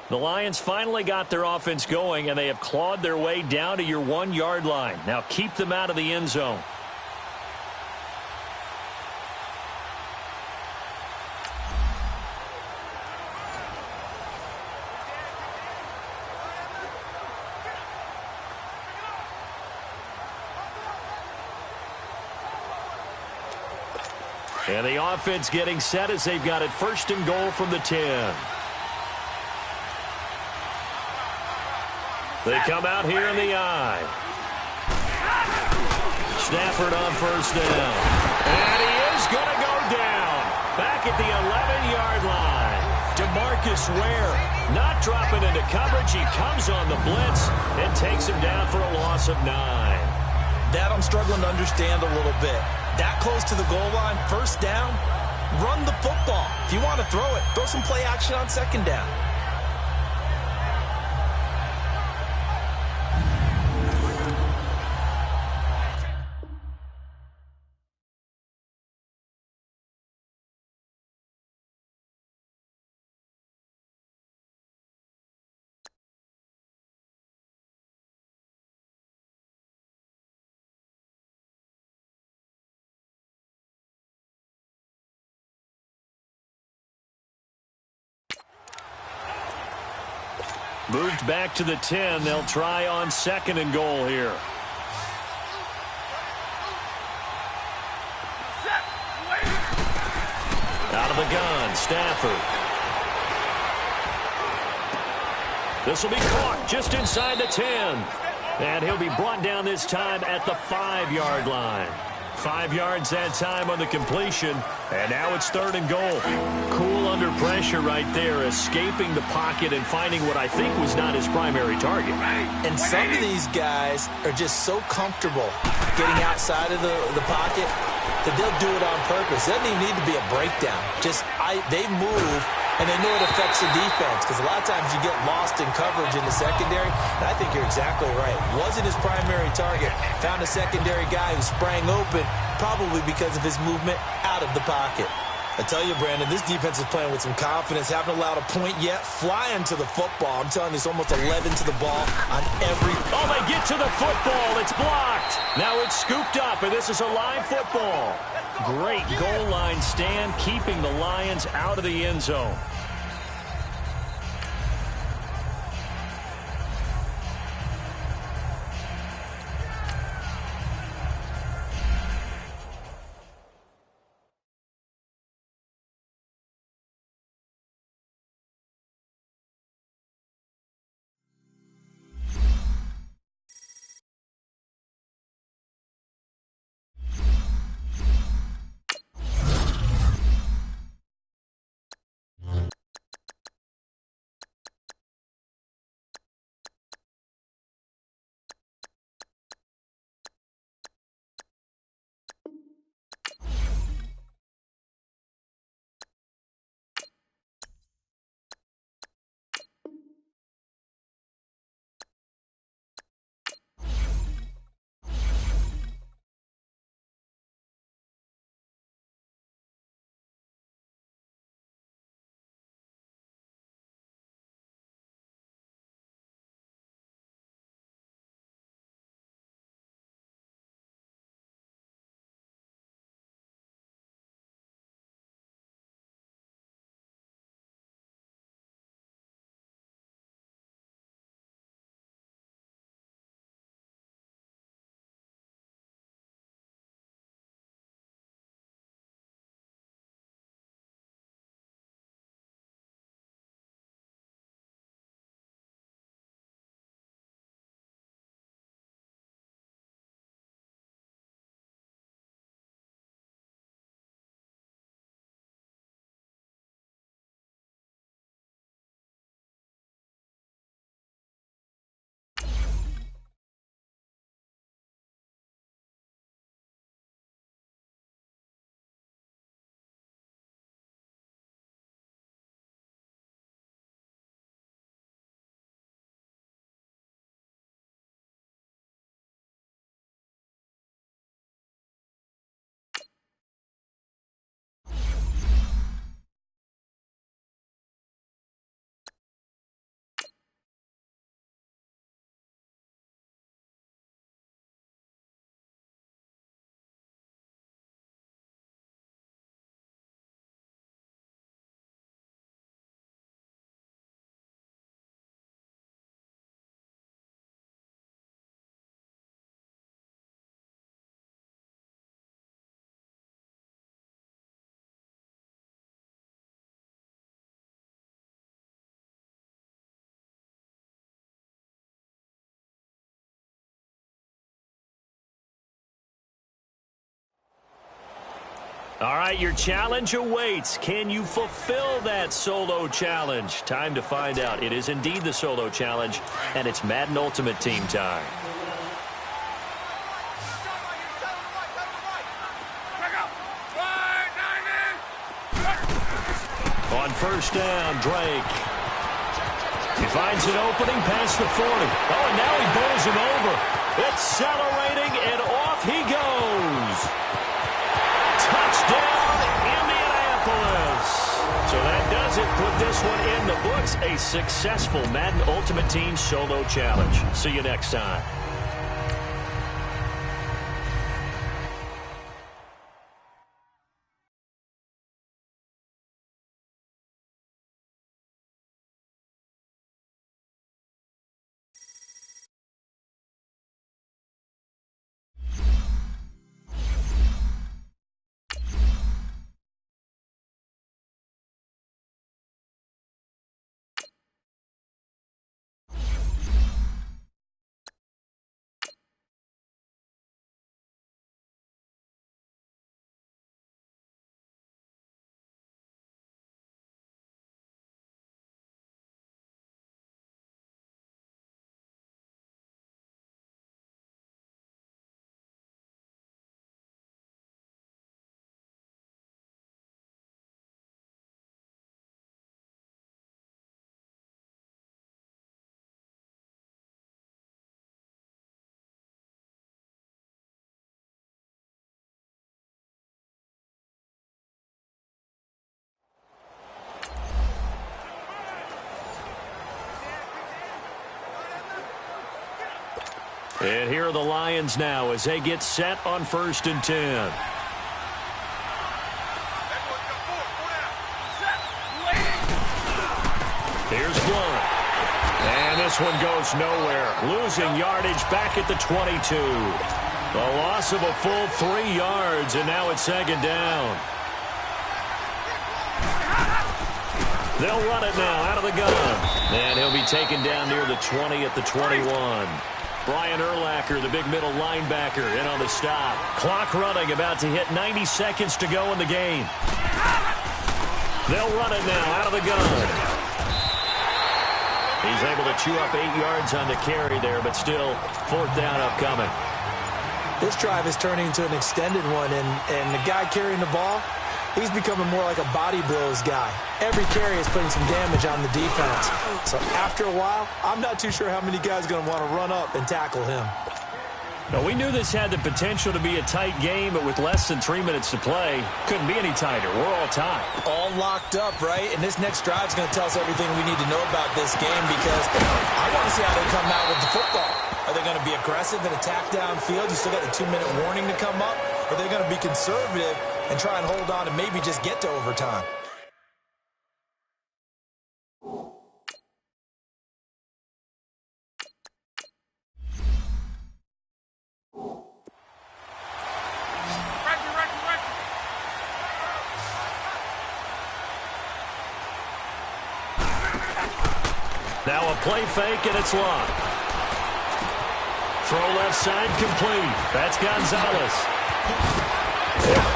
The Lions finally got their offense going, and they have clawed their way down to your 1-yard line. Now keep them out of the end zone. And the offense getting set as they've got it 1st and goal from the 10. They come out here in the I. Stafford on 1st down. And he is going to go down. Back at the 11-yard line. DeMarcus Ware not dropping into coverage. He comes on the blitz and takes him down for a loss of 9. That I'm struggling to understand a little bit. That close to the goal line, 1st down, run the football. If you want to throw it, throw some play action on 2nd down. Moved back to the 10. They'll try on 2nd and goal here. Out of the gun, Stafford. This will be caught just inside the 10. And he'll be brought down this time at the 5-yard line. 5 yards that time on the completion. And now it's 3rd and goal. Cool under pressure right there, escaping the pocket and finding what I think was not his primary target. And some of these guys are just so comfortable getting outside of the pocket that they'll do it on purpose. It doesn't even need to be a breakdown. They move, and they know it affects the defense, because a lot of times you get lost in coverage in the secondary, and I think you're exactly right. Wasn't his primary target. Found a secondary guy who sprang open, probably because of his movement out of the pocket. I tell you, Brandon, this defense is playing with some confidence. Haven't allowed a point yet. Flying to the football. I'm telling you, it's almost 11 to the ball on every... Oh, they get to the football. It's blocked. Now it's scooped up, and this is a live football. Great goal line stand, keeping the Lions out of the end zone. All right, your challenge awaits. Can you fulfill that solo challenge? Time to find out. It is indeed the solo challenge, and it's Madden Ultimate Team time. On first down, Drake. He finds an opening past the 40. Oh, and now he bowls him over. Accelerating, and off he goes. Touchdown, Indianapolis. So that does it. Put this one in the books. A successful Madden Ultimate Team solo challenge. See you next time. And here are the Lions now as they get set on 1st and 10. Here's Blunt. And this one goes nowhere. Losing yardage back at the 22. A loss of a full 3 yards, and now it's 2nd down. They'll run it now out of the gun. And he'll be taken down near the 20 at the 21. Brian Urlacher, the big middle linebacker, in on the stop. Clock running, about to hit 90 seconds to go in the game. They'll run it now out of the gun. He's able to chew up 8 yards on the carry there, but still 4th down upcoming. This drive is turning into an extended one, and the guy carrying the ball, he's becoming more like a body blows guy. Every carry is putting some damage on the defense. So after a while, I'm not too sure how many guys are going to want to run up and tackle him. Now, we knew this had the potential to be a tight game, but with less than 3 minutes to play, couldn't be any tighter. We're all tied. All locked up, right? And this next drive is going to tell us everything we need to know about this game, because I want to see how they come out with the football. Are they going to be aggressive and attack downfield? You still got the 2-minute warning to come up? Or are they going to be conservative and try and hold on and maybe just get to overtime? Now a play fake, and it's locked. Throw left side complete. That's Gonzalez.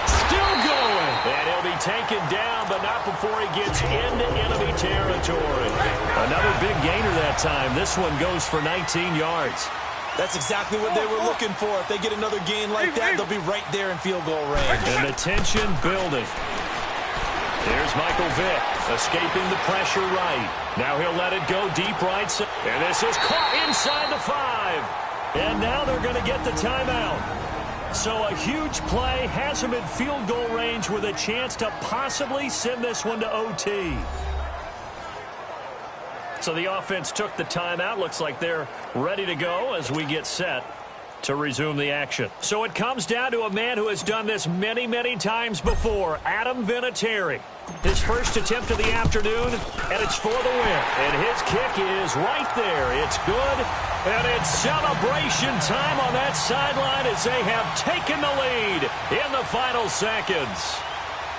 Still going. And he'll be taken down, but not before he gets into enemy territory. Another big gainer that time. This one goes for 19 yards. That's exactly what they were looking for. If they get another gain like that, they'll be right there in field goal range. And the tension building. Here's Michael Vick, escaping the pressure right. Now he'll let it go deep right side. And this is caught inside the 5. And now they're going to get the timeout. So a huge play has him in field goal range with a chance to possibly send this one to OT. So the offense took the timeout. Looks like they're ready to go as we get set to resume the action. So it comes down to a man who has done this many, many times before, Adam Vinatieri. His first attempt of the afternoon, and it's for the win. And his kick is right there. It's good, and it's celebration time on that sideline as they have taken the lead in the final seconds.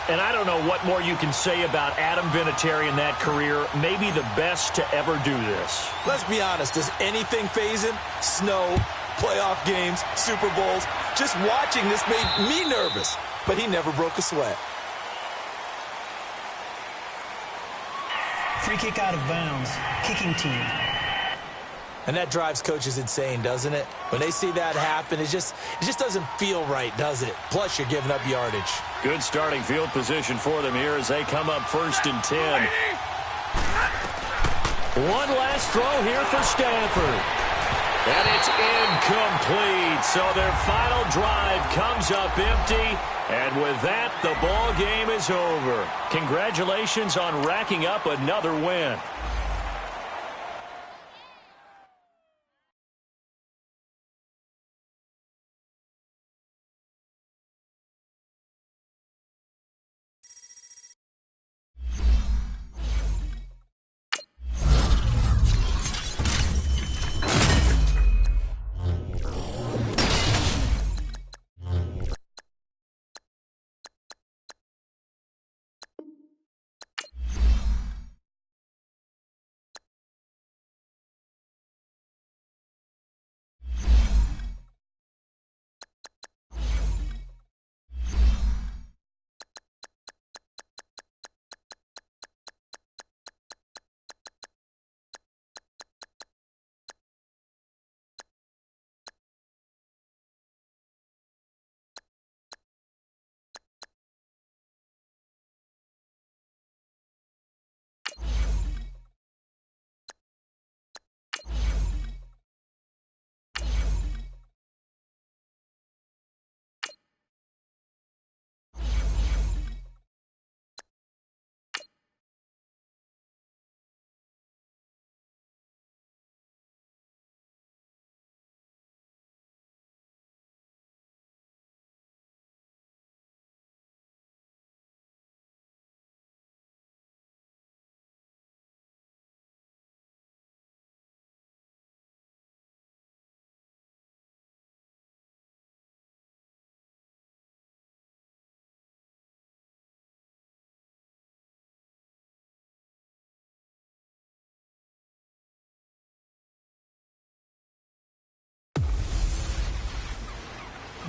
And I don't know what more you can say about Adam Vinatieri in that career. Maybe the best to ever do this. Let's be honest. Does anything faze him? Snow, playoff games, Super Bowls. Just watching this made me nervous, but he never broke a sweat. Free kick out of bounds. Kicking team. And that drives coaches insane, doesn't it? When they see that happen, it just doesn't feel right, does it? Plus, you're giving up yardage. Good starting field position for them here as they come up 1st and 10. One last throw here for Stanford. And it's incomplete. So their final drive comes up empty. And with that, the ball game is over. Congratulations on racking up another win.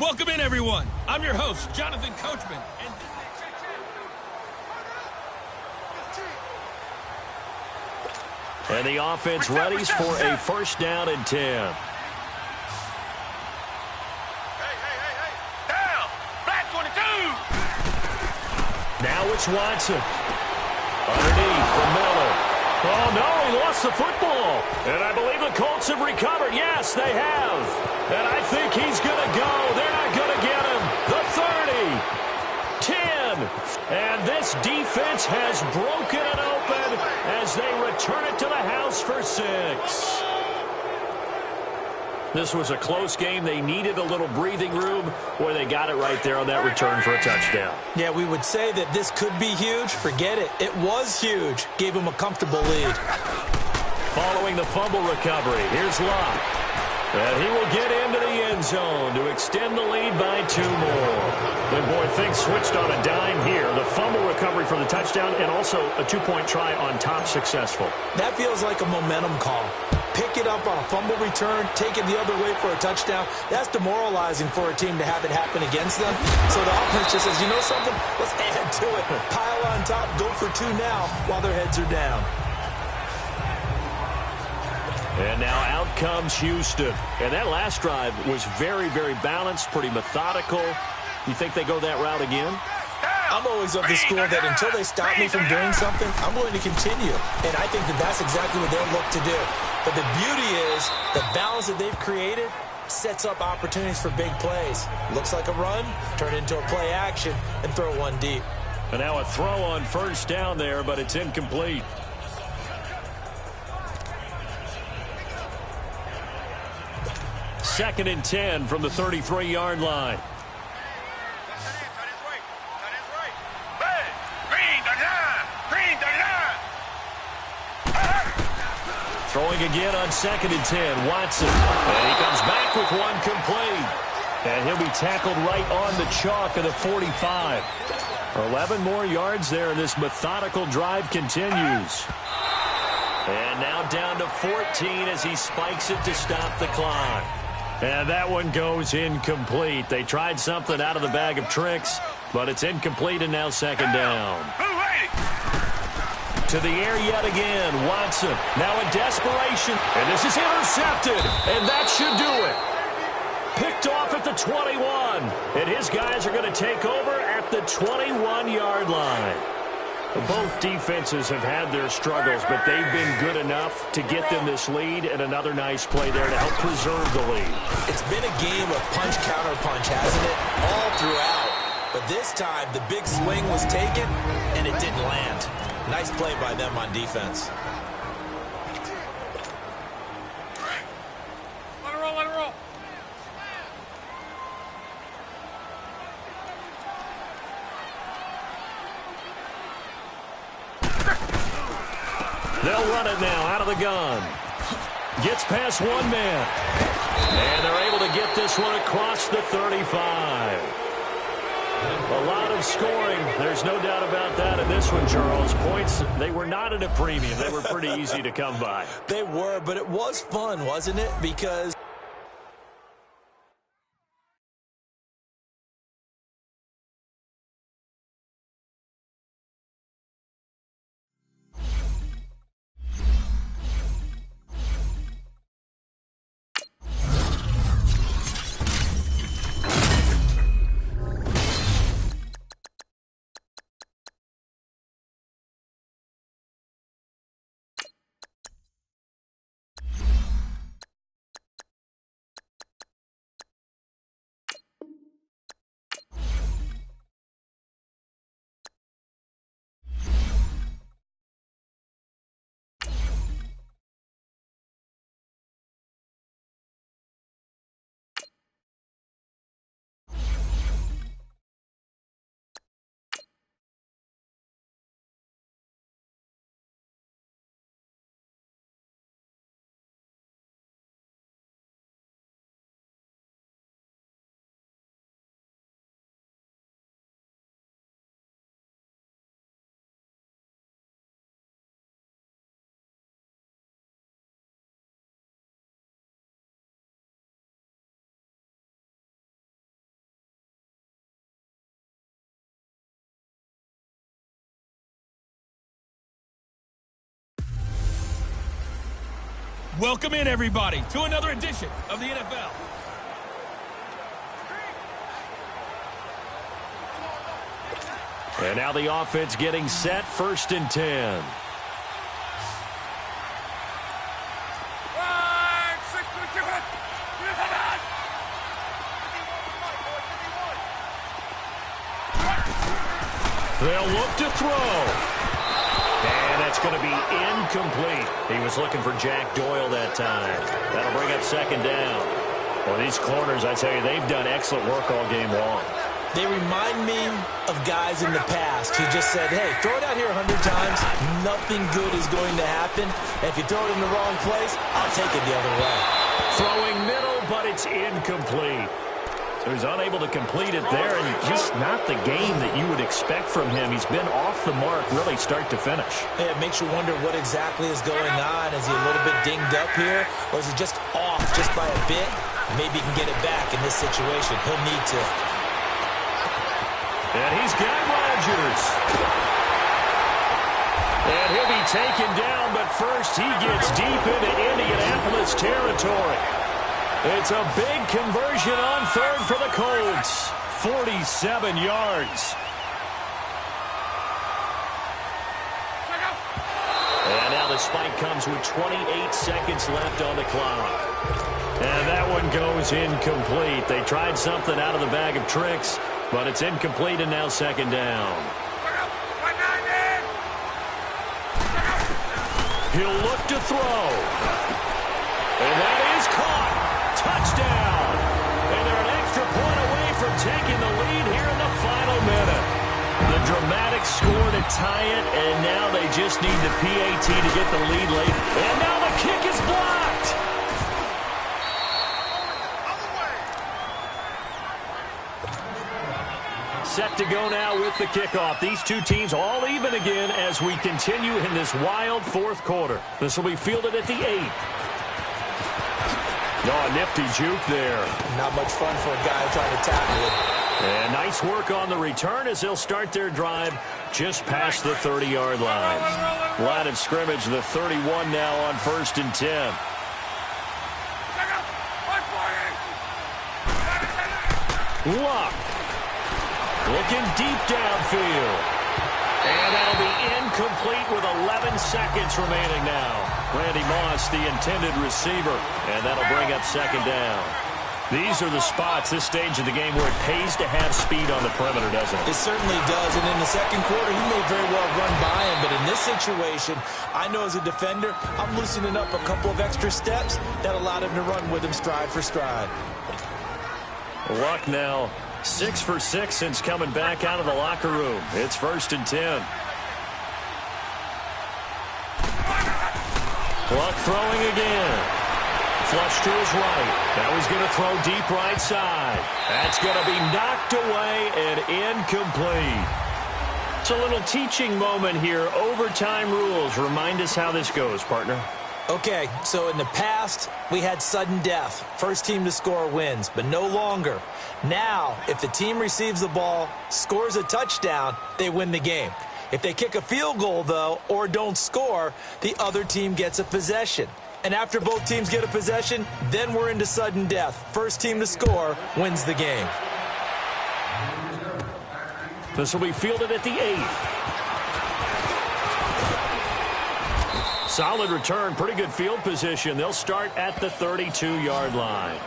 Welcome in, everyone. I'm your host, Jonathan Coachman. And the offense readies for a 1st down and 10. Down! Black 22! Now it's Watson. Underneath for Miller. Oh, no, he lost the football. And I believe the Colts have recovered. Yes, they have. And I think he's going to go. They're not going to get him. The 30. 10. And this defense has broken it open as they return it to the house for 6. This was a close game. They needed a little breathing room. Boy, they got it right there on that return for a touchdown. Yeah, we would say that this could be huge. Forget it. It was huge. Gave him a comfortable lead. Following the fumble recovery, here's Locke. And he will get into the end zone to extend the lead by 2 more. And boy, things switched on a dime here. The fumble recovery for the touchdown and also a 2-point try on top successful. That feels like a momentum call. Pick it up on a fumble return, take it the other way for a touchdown. That's demoralizing for a team to have it happen against them. So the offense just says, you know something? Let's add to it. Pile on top, go for 2 now while their heads are down. And now out comes Houston. And that last drive was very, very balanced, pretty methodical. You think they go that route again? I'm always of the school that until they stop me from doing something, I'm going to continue. And I think that that's exactly what they'll look to do. But the beauty is the balance that they've created sets up opportunities for big plays. Looks like a run, turn it into a play action, and throw one deep. And now a throw on 1st down there, but it's incomplete. Second and 10 from the 33-yard line. Throwing again on 2nd and 10, Watson. And he comes back with one complete. And he'll be tackled right on the chalk of the 45. 11 more yards there, and this methodical drive continues. And now down to 14 as he spikes it to stop the clock. And that one goes incomplete. They tried something out of the bag of tricks, but it's incomplete and now second down. To the air yet again. Watson now in desperation. And this is intercepted. And that should do it. Picked off at the 21. And his guys are going to take over at the 21-yard line. Both defenses have had their struggles, but they've been good enough to get them this lead, and another nice play there to help preserve the lead. It's been a game of punch-counter-punch, hasn't it? All throughout. But this time, the big swing was taken, and it didn't land. Nice play by them on defense. Let it roll, let it roll. They'll run it now out of the gun. Gets past one man. And they're able to get this one across the 35. A lot of scoring. There's no doubt about that in this one, Charles. Points, they were not at a premium. They were pretty easy to come by. They were, but it was fun, wasn't it? Because Welcome in, everybody, to another edition of the NFL. And now the offense getting set, 1st and 10. They'll look to throw. And that's going to be incomplete. He was looking for Jack Doyle that time. That'll bring up 2nd down. Well, these corners, I tell you, they've done excellent work all game long. they remind me of guys in the past who just said, hey, throw it out here 100 times, nothing good is going to happen. And if you throw it in the wrong place, I'll take it the other way. Throwing middle, but it's incomplete. So he's unable to complete it there, and just not the game that you would expect from him. He's been off the mark really start to finish. Yeah, it makes you wonder what exactly is going on. Is he a little bit dinged up here, or is he just off just by a bit? Maybe he can get it back in this situation. He'll need to. And he's got Rodgers. And he'll be taken down, but first he gets deep into Indianapolis territory. It's a big conversion on third for the Colts. 47 yards. And now the spike comes with 28 seconds left on the clock. And that one goes incomplete. They tried something out of the bag of tricks, but it's incomplete and now second down. He'll look to throw. And that is caught. Touchdown. And they're an extra point away from taking the lead here in the final minute. The dramatic score to tie it, and now they just need the PAT to get the lead late. And now the kick is blocked. Set to go now with the kickoff. These two teams all even again as we continue in this wild fourth quarter. This will be fielded at the 8. Oh, a nifty juke there. Not much fun for a guy trying to tackle it. And nice work on the return as they'll start their drive just past the 30-yard line. Line of scrimmage, the 31 now on 1st and 10. Luck. Looking deep downfield. And that'll be incomplete with 11 seconds remaining now. Randy Moss, the intended receiver, and that'll bring up 2nd down. These are the spots, this stage of the game, where it pays to have speed on the perimeter, doesn't it? It certainly does, and in the second quarter, he may very well run by him, but in this situation, I know as a defender, I'm loosening up a couple of extra steps that allowed him to run with him stride for stride. Luck now 6 for 6 since coming back out of the locker room. It's 1st and 10. Luck throwing again. Flush to his right. Now he's going to throw deep right side. That's going to be knocked away and incomplete. It's a little teaching moment here. Overtime rules. Remind us how this goes, partner. Okay, so in the past, we had sudden death. First team to score wins, but no longer. Now, if the team receives the ball, scores a touchdown, they win the game. If they kick a field goal, though, or don't score, the other team gets a possession. And after both teams get a possession, then we're into sudden death. First team to score wins the game. This will be fielded at the 8. Solid return, pretty good field position. They'll start at the 32-yard line.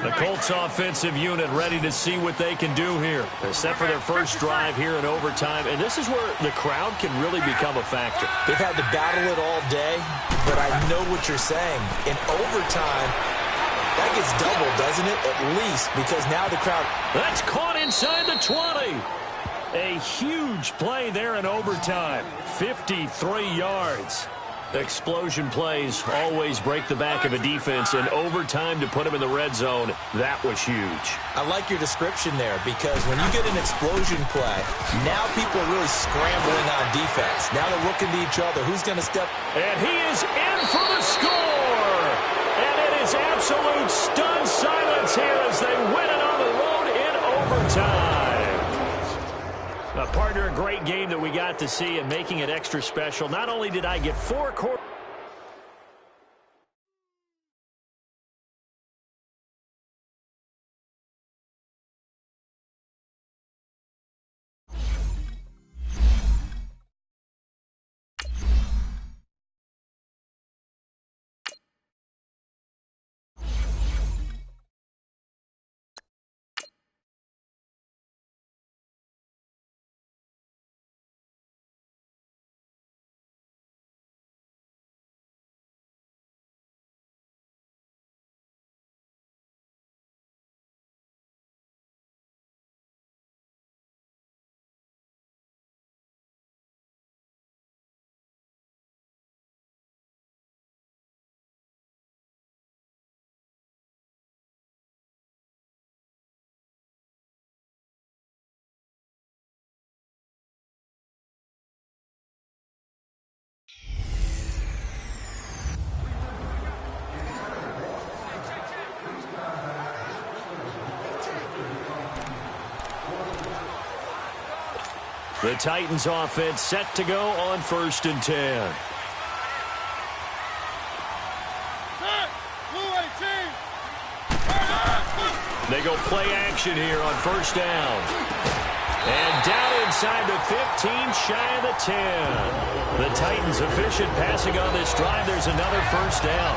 The Colts offensive unit ready to see what they can do here. They're set for their first drive here in overtime, and this is where the crowd can really become a factor. They've had to battle it all day, but I know what you're saying. In overtime, that gets doubled, doesn't it? At least, because now the crowd... That's caught inside the 20. A huge play there in overtime. 53 yards. Explosion plays always break the back of a defense, and overtime to put them in the red zone, that was huge. I like your description there, because when you get an explosion play, now people are really scrambling on defense. Now they're looking to each other. Who's going to step? And he is in for the score! And it is absolute stunned silence here as they win it on the road in overtime. Partner, a great game that we got to see, and making it extra special. Not only did I get 4 quarters. The Titans offense set to go on 1st and 10. They go play action here on 1st down. And down inside the 15, shy of the 10. The Titans efficient passing on this drive. There's another 1st down.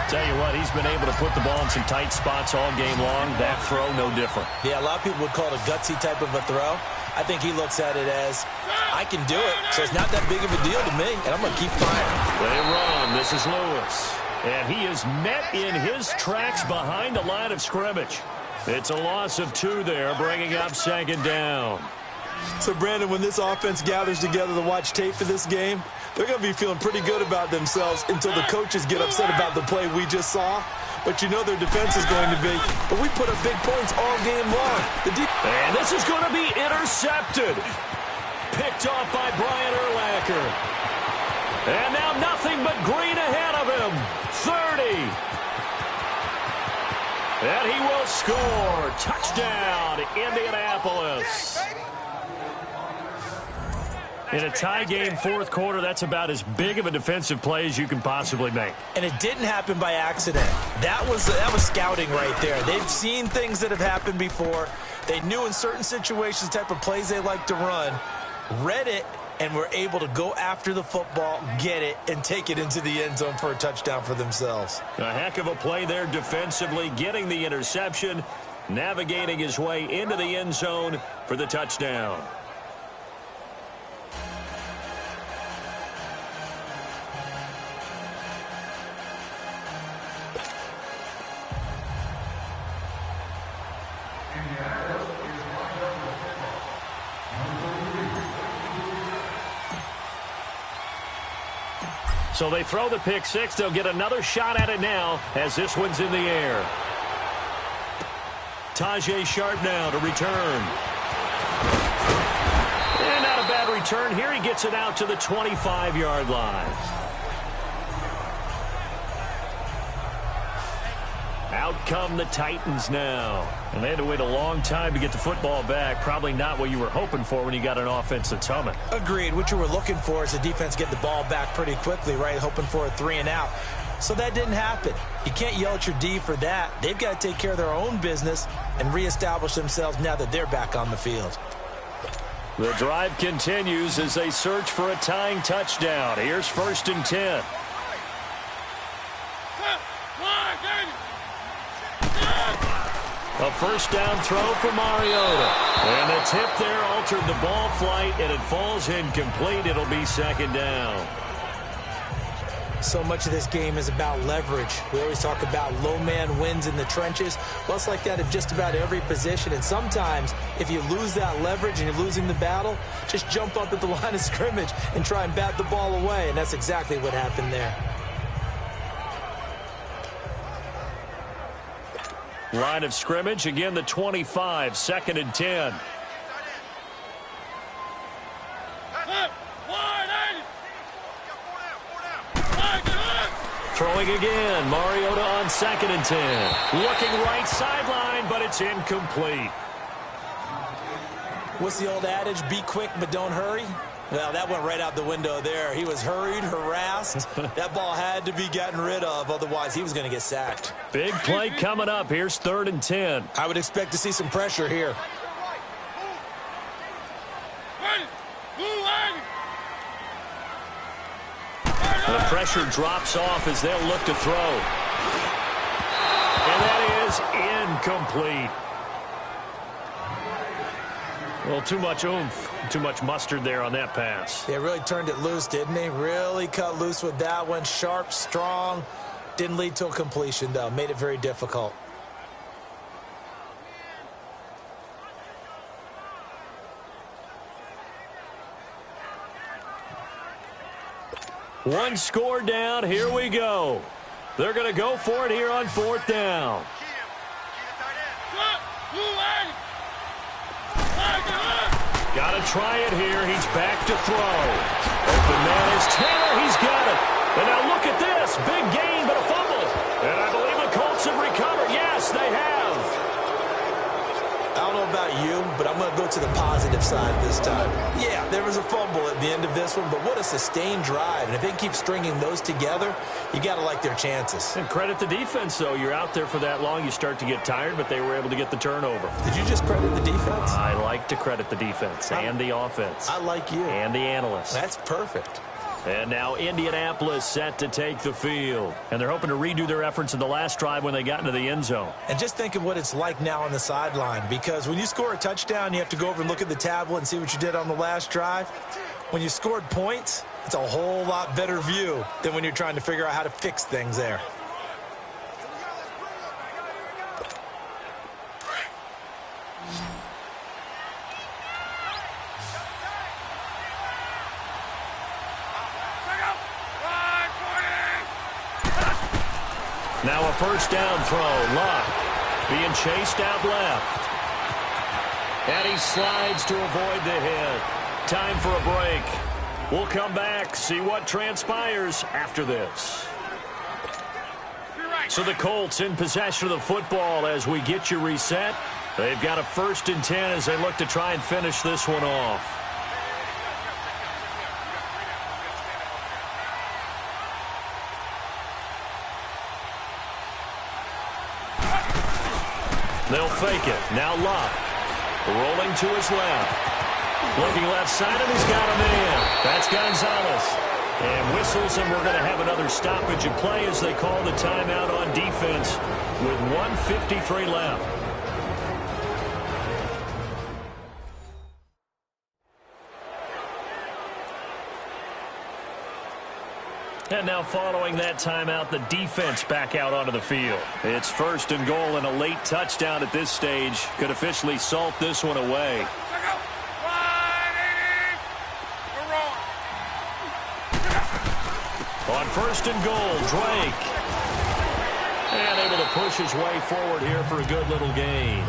Tell you what, he's been able to put the ball in some tight spots all game long. That throw, no different. Yeah, a lot of people would call it a gutsy type of a throw. I think he looks at it as, I can do it, so it's not that big of a deal to me, and I'm going to keep firing. They run. This is Lewis. And he is met in his tracks behind the line of scrimmage. It's a loss of 2 there, bringing up 2nd down. So, Brandon, when this offense gathers together to watch tape for this game, they're going to be feeling pretty good about themselves until the coaches get upset about the play we just saw. But you know their defense is going to be, but we put up big points all game long. And this is going to be intercepted. Picked off by Brian Urlacher. And now nothing but green ahead of him. 30. And he will score. Touchdown, Indianapolis. In a tie game fourth quarter, that's about as big of a defensive play as you can possibly make. And it didn't happen by accident. That was scouting right there. They've seen things that have happened before. They knew in certain situations the type of plays they like to run, read it, and were able to go after the football, get it, and take it into the end zone for a touchdown for themselves. A heck of a play there defensively, getting the interception, navigating his way into the end zone for the touchdown. So they throw the pick six. They'll get another shot at it now as this one's in the air. Tajay Sharp now to return. And not a bad return here. He gets it out to the 25-yard line. Out come the Titans now. And they had to wait a long time to get the football back. Probably not what you were hoping for when you got an offense that's humming. Agreed. What you were looking for is the defense get the ball back pretty quickly, right? Hoping for a 3-and-out. So that didn't happen. You can't yell at your D for that. They've got to take care of their own business and reestablish themselves now that they're back on the field. The drive continues as they search for a tying touchdown. Here's 1st and 10. A first down throw for Mariota. And the tip there altered the ball flight, and it falls incomplete. It'll be 2nd down. So much of this game is about leverage. We always talk about low man wins in the trenches. Well, it's like that in just about every position. And sometimes, if you lose that leverage and you're losing the battle, just jump up at the line of scrimmage and try and bat the ball away. And that's exactly what happened there. Line of scrimmage, again the 25, 2nd and 10. Throwing again, Mariota on 2nd and 10. Looking right sideline, but it's incomplete. What's the old adage? Be quick, but don't hurry. Well, that went right out the window there. He was hurried, harassed. That ball had to be gotten rid of, otherwise he was going to get sacked. Big play coming up. Here's 3rd and 10. I would expect to see some pressure here. The pressure drops off as they'll look to throw. And that is incomplete. Well, too much oomph, too much mustard there on that pass. They really turned it loose, didn't they? Really cut loose with that one. Sharp, strong. Didn't lead to a completion, though. Made it very difficult. One score down. Here we go. They're going to go for it here on 4th down. Got to try it here. He's back to throw. Open man is Taylor. He's got it. And now look at this. Big gain, but a fumble. And I believe the Colts have recovered. Yes, they have. I don't know about you, but I'm going to go to the positive side this time. Yeah, there was a fumble at the end of this one, but what a sustained drive. And if they keep stringing those together, you got to like their chances. And credit the defense, though. You're out there for that long, you start to get tired, but they were able to get the turnover. Did you just credit the defense? I like to credit the defense and the offense. I like you. And the analysts. That's perfect. And now Indianapolis set to take the field. And they're hoping to redo their efforts in the last drive when they got into the end zone. And just think of what it's like now on the sideline, because when you score a touchdown, you have to go over and look at the tablet and see what you did on the last drive. When you scored points, it's a whole lot better view than when you're trying to figure out how to fix things there. Now a first down throw. Luck being chased out left. And he slides to avoid the hit. Time for a break. We'll come back, see what transpires after this. So the Colts in possession of the football as we get you reset. They've got a 1st and 10 as they look to try and finish this one off. They'll fake it. Now Lott. Rolling to his left. Looking left side, and he's got a man. That's Gonzalez. And whistles, and we're going to have another stoppage of play as they call the timeout on defense with 1:53 left. And now following that timeout, the defense back out onto the field. It's 1st and goal, and a late touchdown at this stage could officially salt this one away. On 1st and goal, Drake. And able to push his way forward here for a good little gain.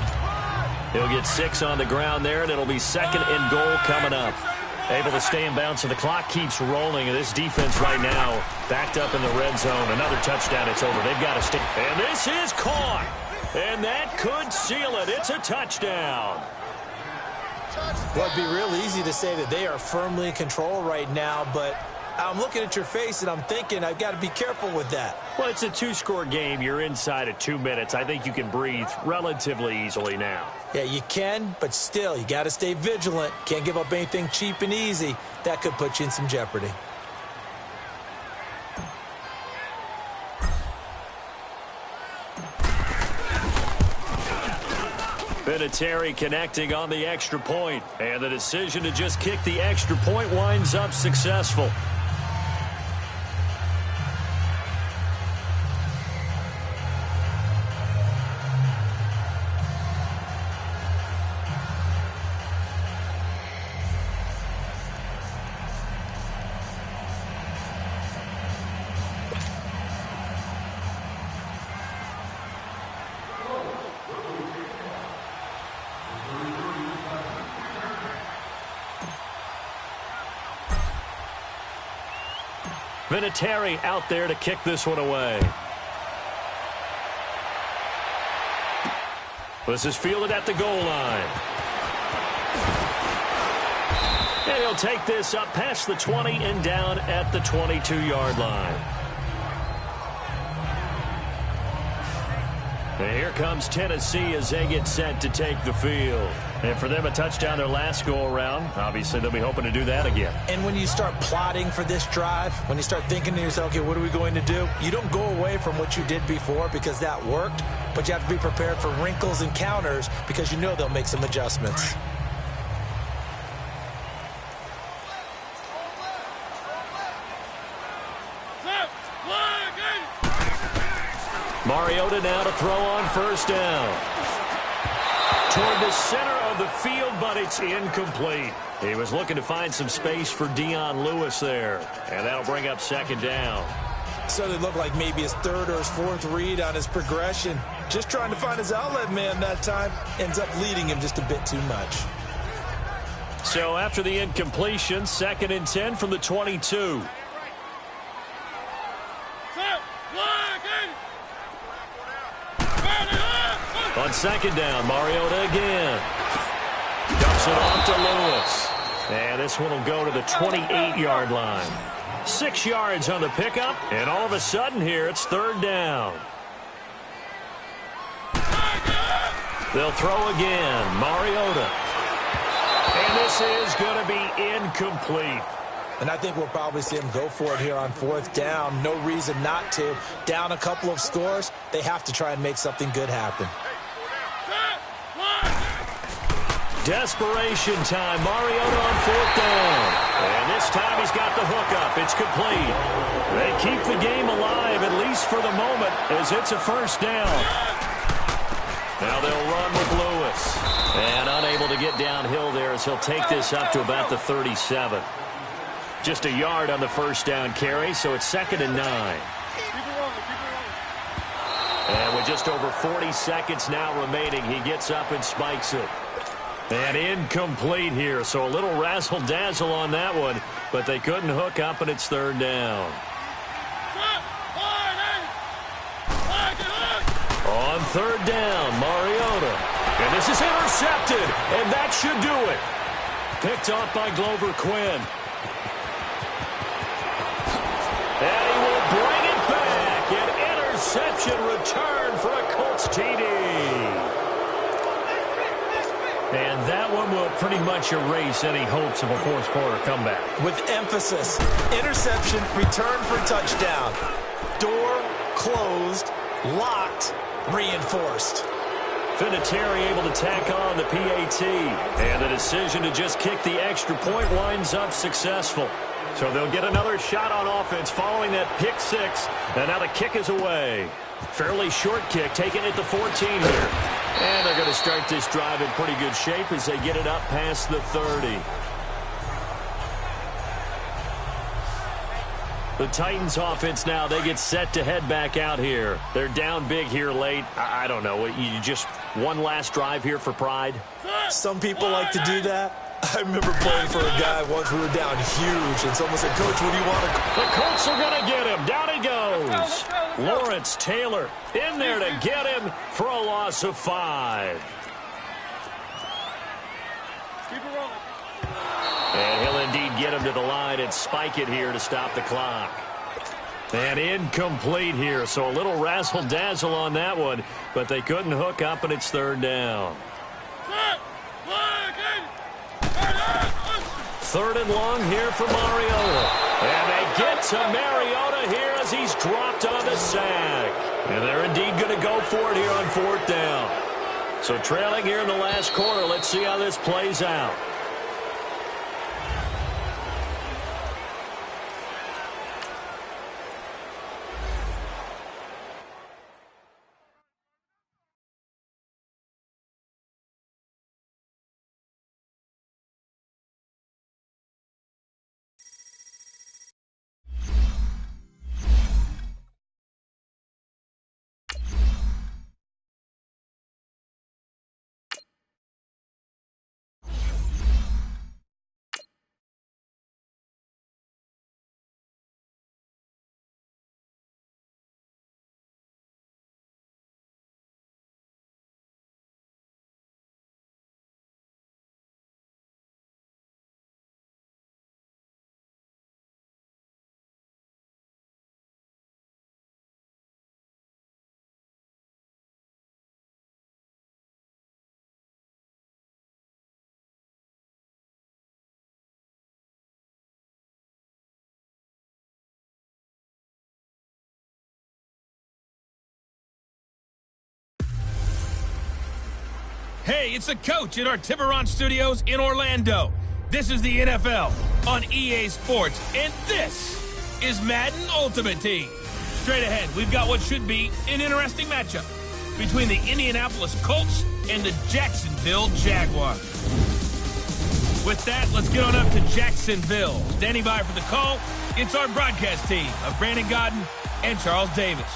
He'll get 6 on the ground there, and it'll be 2nd and goal coming up. Able to stay in bounds, so the clock keeps rolling. And this defense right now backed up in the red zone. Another touchdown, it's over. They've got to stay. And this is caught. And that could seal it. It's a touchdown. Well, it'd be real easy to say that they are firmly in control right now, but I'm looking at your face and I'm thinking I've got to be careful with that. Well, it's a 2-score game. You're inside of 2 minutes. I think you can breathe relatively easily now. Yeah, you can, but still, you got to stay vigilant. Can't give up anything cheap and easy. That could put you in some jeopardy. Vinatieri connecting on the extra point, and the decision to just kick the extra point winds up successful. Vinatieri out there to kick this one away. This is fielded at the goal line. And he'll take this up past the 20 and down at the 22-yard line. And here comes Tennessee as they get set to take the field. And for them, a touchdown their last go-around. Obviously, they'll be hoping to do that again. And when you start plotting for this drive, when you start thinking to yourself, okay, what are we going to do? You don't go away from what you did before because that worked, but you have to be prepared for wrinkles and counters because you know they'll make some adjustments. Mariota now to throw on 1st down. Toward the center of the field, but it's incomplete. He was looking to find some space for Dion Lewis there, and that'll bring up 2nd down. So it looked like maybe his 3rd or his 4th read on his progression. Just trying to find his outlet man that time. Ends up leading him just a bit too much. So after the incompletion, 2nd and 10 from the 22. On 2nd down, Mariota again. Dumps it off to Lewis. And this one will go to the 28-yard line. 6 yards on the pickup, and all of a sudden here it's 3rd down. They'll throw again. Mariota. And this is going to be incomplete. And I think we'll probably see him go for it here on 4th down. No reason not to. Down a couple of scores, they have to try and make something good happen. Desperation time. Mariota on 4th down. And this time he's got the hook up. It's complete. They keep the game alive, at least for the moment, as it's a 1st down. Now they'll run with Lewis. And unable to get downhill there as he'll take this up to about the 37. Just a yard on the 1st down carry, so it's 2nd and 9. And with just over 40 seconds now remaining, he gets up and spikes it. And incomplete here, so a little razzle-dazzle on that one, but they couldn't hook up, and it's third down. On third down, Mariota. And this is intercepted, and that should do it. Picked off by Glover Quinn. And he will bring it back. An interception return for a Colts TD. And that one will pretty much erase any hopes of a fourth quarter comeback. With emphasis, interception, return for touchdown. Door closed, locked, reinforced. Vinatieri able to tack on the PAT. And the decision to just kick the extra point winds up successful. So they'll get another shot on offense following that pick six. And now the kick is away. Fairly short kick, taken at the 14 here. And they're going to start this drive in pretty good shape as they get it up past the 30. The Titans offense now, they get set to head back out here. They're down big here late. I don't know. You just one last drive here for pride? Some people like to do that. I remember playing for a guy once we were down huge, and someone said, Coach, what do you want to... The Colts are going to get him. Down he goes. Lawrence Taylor in there to get him for a loss of 5. Keep it rolling. And he'll indeed get him to the line and spike it here to stop the clock. And incomplete here, so a little razzle-dazzle on that one, but they couldn't hook up, and it's third down. Third and long here for Mariota. And they get to Mariota here as he's dropped on the sack. And they're indeed going to go for it here on fourth down. So trailing here in the last quarter, let's see how this plays out. Hey, it's the coach at our Tiburon Studios in Orlando. This is the NFL on EA Sports, and this is Madden Ultimate Team. Straight ahead, we've got what should be an interesting matchup between the Indianapolis Colts and the Jacksonville Jaguars. With that, let's get on up to Jacksonville. Standing by for the call, it's our broadcast team of Brandon Godden and Charles Davis.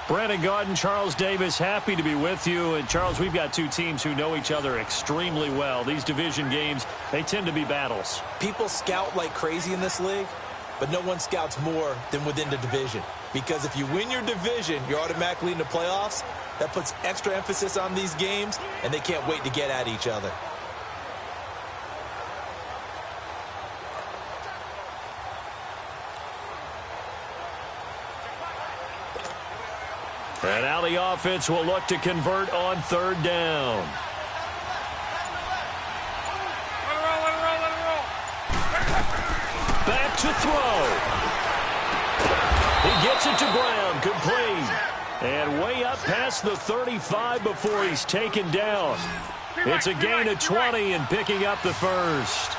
Brandon Gaudin, Charles Davis, happy to be with you. And, Charles, we've got two teams who know each other extremely well. These division games, they tend to be battles. People scout like crazy in this league, but no one scouts more than within the division. Because if you win your division, you're automatically in the playoffs. That puts extra emphasis on these games, and they can't wait to get at each other. And now the offense will look to convert on third down. Let it roll. Back to throw. He gets it to Brown, complete. And way up past the 35 before he's taken down. It's a gain of 20 and picking up the first.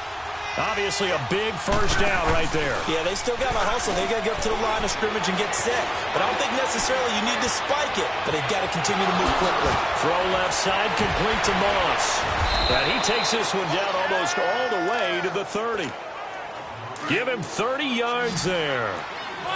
Obviously a big first down right there. Yeah, they still got to hustle. They got to get up to the line of scrimmage and get set. But I don't think necessarily you need to spike it, but they've got to continue to move quickly. Throw left side, complete to Moss. And he takes this one down almost all the way to the 30. Give him 30 yards there.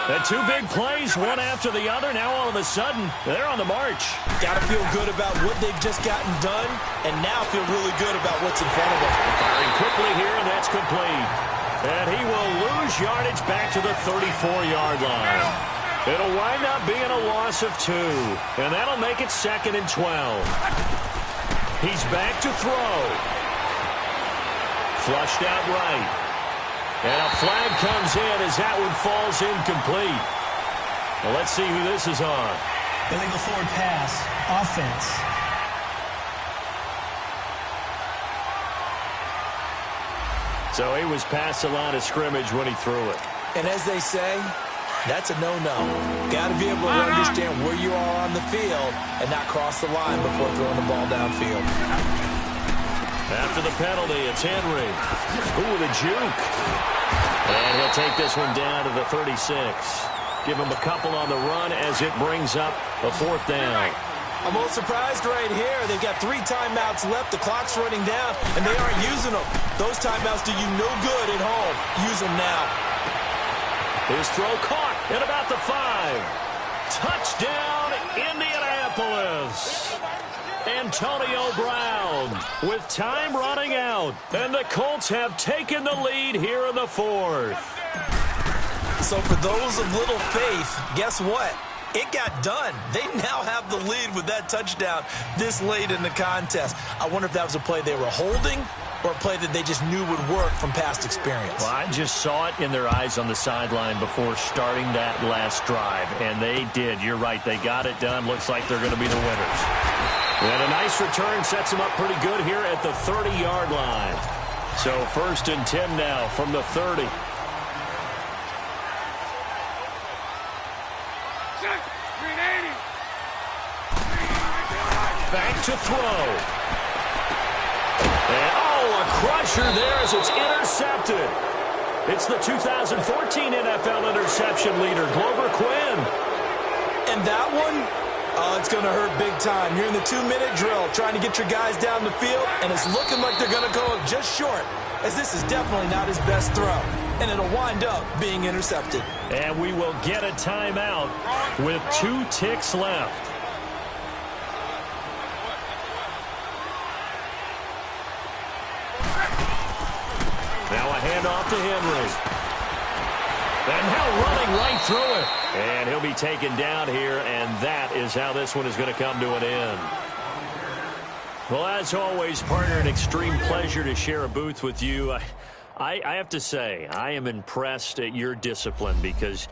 The two big plays, one after the other. Now all of a sudden, they're on the march. Got to feel good about what they've just gotten done, and now feel really good about what's in front of them. Firing quickly here, and that's complete. And he will lose yardage back to the 34-yard line. It'll wind up being a loss of 2, and that'll make it 2nd and 12. He's back to throw. Flushed out right. And a flag comes in as that one falls incomplete. Well, let's see who this is on. Illegal forward pass. Offense. So he was past the line of scrimmage when he threw it. And as they say, that's a no-no. Got to be able to understand where you are on the field and not cross the line before throwing the ball downfield. After the penalty, it's Henry. Ooh, the juke. And he'll take this one down to the 36. Give him a couple on the run as it brings up a 4th down. I'm a little surprised right here. They've got 3 timeouts left. The clock's running down, and they aren't using them. Those timeouts do you no good at home. Use them now. His throw caught at about the 5. Touchdown, Indianapolis. Antonio Brown with time running out. And the Colts have taken the lead here in the 4th. So for those of little faith, guess what? It got done. They now have the lead with that touchdown this late in the contest. I wonder if that was a play they were holding or a play that they just knew would work from past experience. Well, I just saw it in their eyes on the sideline before starting that last drive, and they did. You're right. They got it done. Looks like they're going to be the winners. And a nice return sets them up pretty good here at the 30-yard line. So 1st and 10 now from the 30. Back to throw. And, a crusher there as it's intercepted. It's the 2014 NFL interception leader, Glover Quinn. And that one, it's going to hurt big time. You're in the 2-minute drill trying to get your guys down the field, and it's looking like they're going to go just short, as this is definitely not his best throw. And it'll wind up being intercepted. And we will get a timeout with 2 ticks left. Now a handoff to Henry. And now running right through it. And he'll be taken down here, and that is how this one is going to come to an end. Well, as always, partner, an extreme pleasure to share a booth with you. I have to say, I am impressed at your discipline because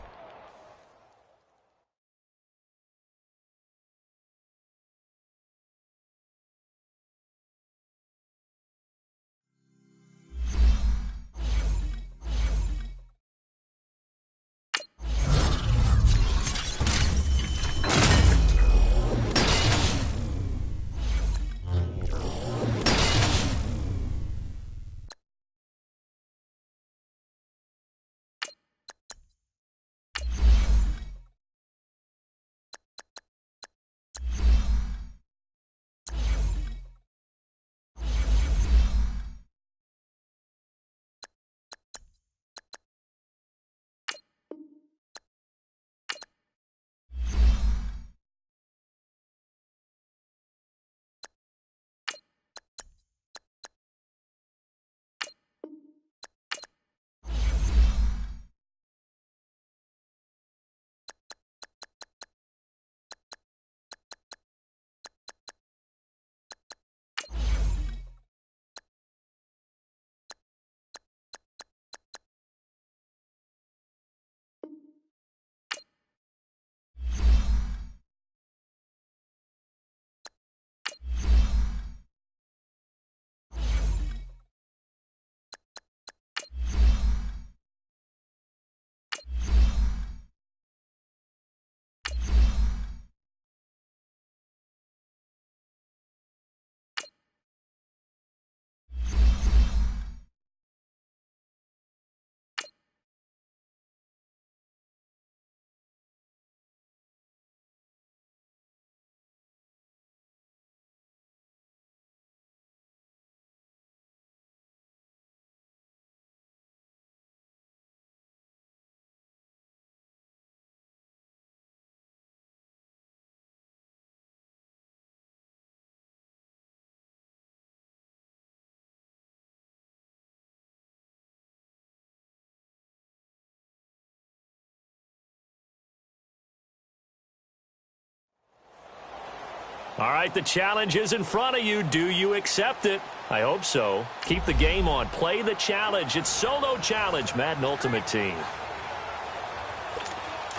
All right, the challenge is in front of you. Do you accept it? I hope so. Keep the game on. Play the challenge. It's solo challenge, Madden Ultimate Team.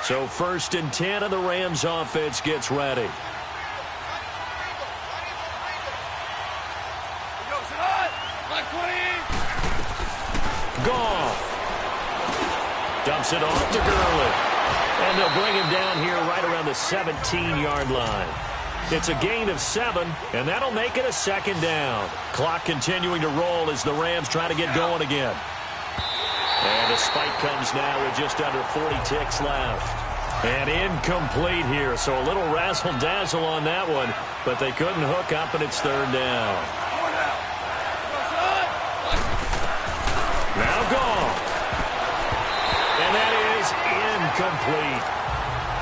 So 1st and 10, and the Rams offense gets ready. Gone. Dumps it off to Gurley. And they'll bring him down here right around the 17-yard line. It's a gain of 7, and that'll make it a 2nd down. Clock continuing to roll as the Rams try to get going again. And a spike comes now with just under 40 ticks left. And incomplete here, so a little razzle-dazzle on that one, but they couldn't hook up, and it's 3rd down. Now gone. And that is incomplete.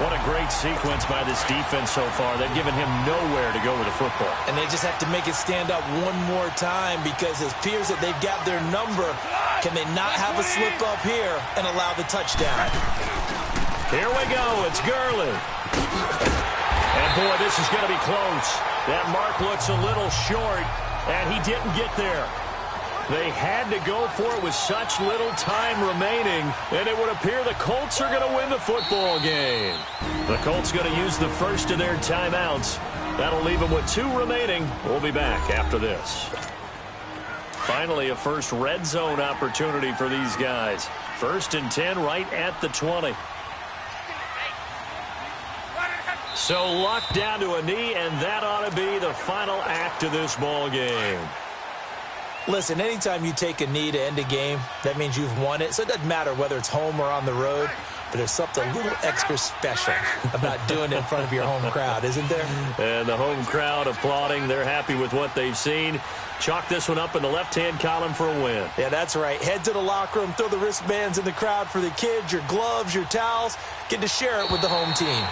What a great sequence by this defense so far. They've given him nowhere to go with the football. And they just have to make it stand up one more time because it appears that they've got their number. Can they not have a slip up here and allow the touchdown? Here we go. It's Gurley. And, boy, this is going to be close. That mark looks a little short, and he didn't get there. They had to go for it with such little time remaining, and it would appear the Colts are going to win the football game. The Colts going to use the first of their timeouts. That'll leave them with 2 remaining. We'll be back after this. Finally, a first red zone opportunity for these guys. 1st and 10 right at the 20. So Luck down to a knee, and that ought to be the final act of this ball game. Listen, anytime you take a knee to end a game, that means you've won it. So it doesn't matter whether it's home or on the road, but there's something a little extra special about doing it in front of your home crowd, isn't there? And the home crowd applauding. They're happy with what they've seen. Chalk this one up in the left-hand column for a win. Yeah, that's right. Head to the locker room, throw the wristbands in the crowd for the kids, your gloves, your towels. Get to share it with the home team.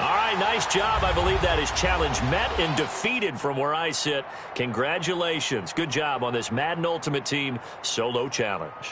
All right, nice job. I believe that is challenge met and defeated from where I sit. Congratulations. Good job on this Madden Ultimate Team solo challenge.